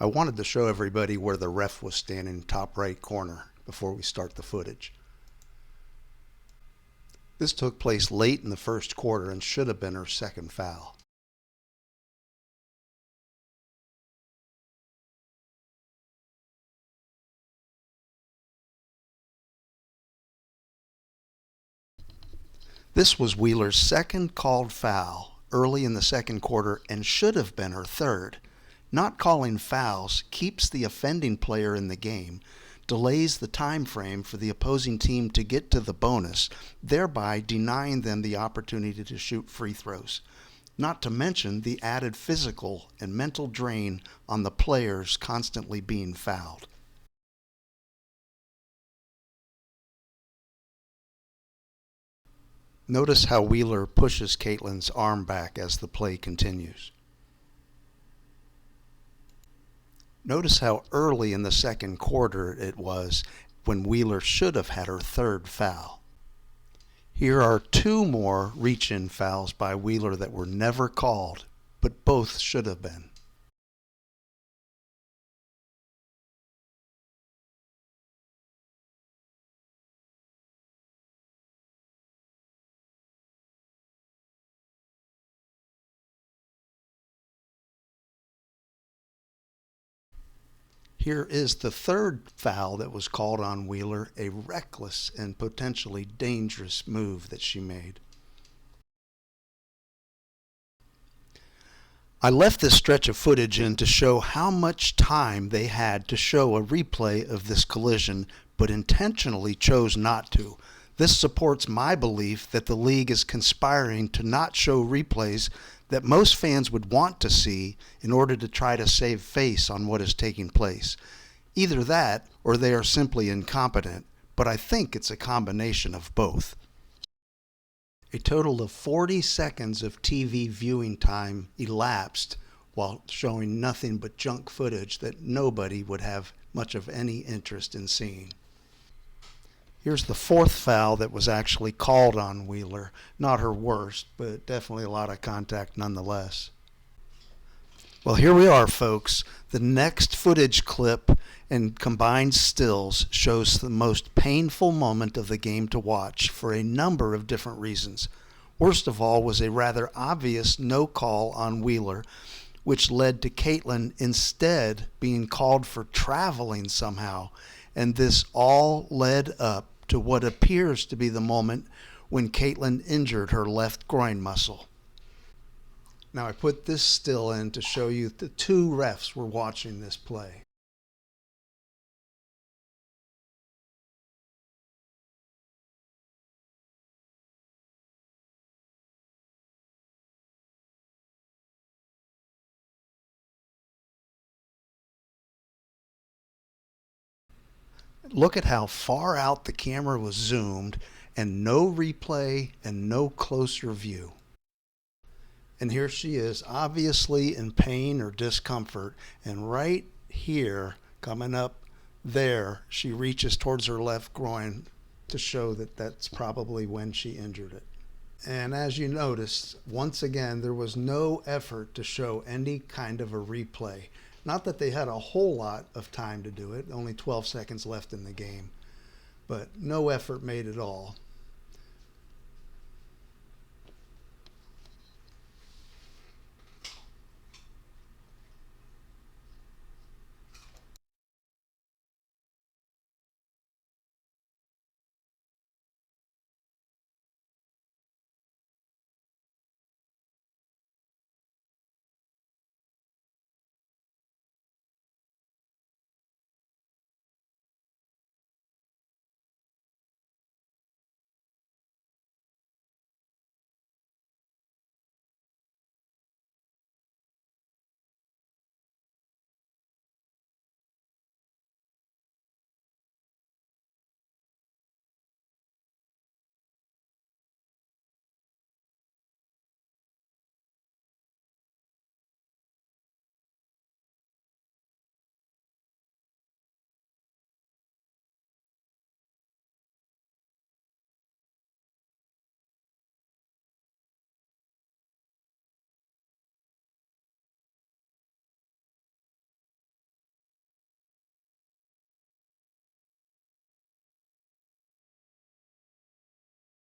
I wanted to show everybody where the ref was standing top right corner before we start the footage. This took place late in the first quarter and should have been her second foul. This was Wheeler's second called foul early in the second quarter and should have been her third. Not calling fouls keeps the offending player in the game, delays the time frame for the opposing team to get to the bonus, thereby denying them the opportunity to shoot free throws. Not to mention the added physical and mental drain on the players constantly being fouled. Notice how Wheeler pushes Caitlin's arm back as the play continues. Notice how early in the second quarter it was when Wheeler should have had her third foul. Here are two more reach-in fouls by Wheeler that were never called, but both should have been. Here is the third foul that was called on Wheeler, a reckless and potentially dangerous move that she made. I left this stretch of footage in to show how much time they had to show a replay of this collision, but intentionally chose not to. This supports my belief that the league is conspiring to not show replays that most fans would want to see in order to try to save face on what is taking place. Either that or they are simply incompetent, but I think it's a combination of both. A total of 40 seconds of TV viewing time elapsed while showing nothing but junk footage that nobody would have much of any interest in seeing. Here's the fourth foul that was actually called on Wheeler. Not her worst, but definitely a lot of contact nonetheless. Well, here we are, folks. The next footage clip and combined stills shows the most painful moment of the game to watch for a number of different reasons. Worst of all was a rather obvious no call on Wheeler, which led to Caitlin instead being called for traveling somehow, and this all led up to what appears to be the moment when Caitlin injured her left groin muscle. Now I put this still in to show you the two refs were watching this play. Look at how far out the camera was zoomed and no replay and no closer view. And here she is, obviously in pain or discomfort, and right here, coming up there, she reaches towards her left groin to show that that's probably when she injured it. And as you notice, once again, there was no effort to show any kind of a replay. Not that they had a whole lot of time to do it, only 12 seconds left in the game, but no effort made at all.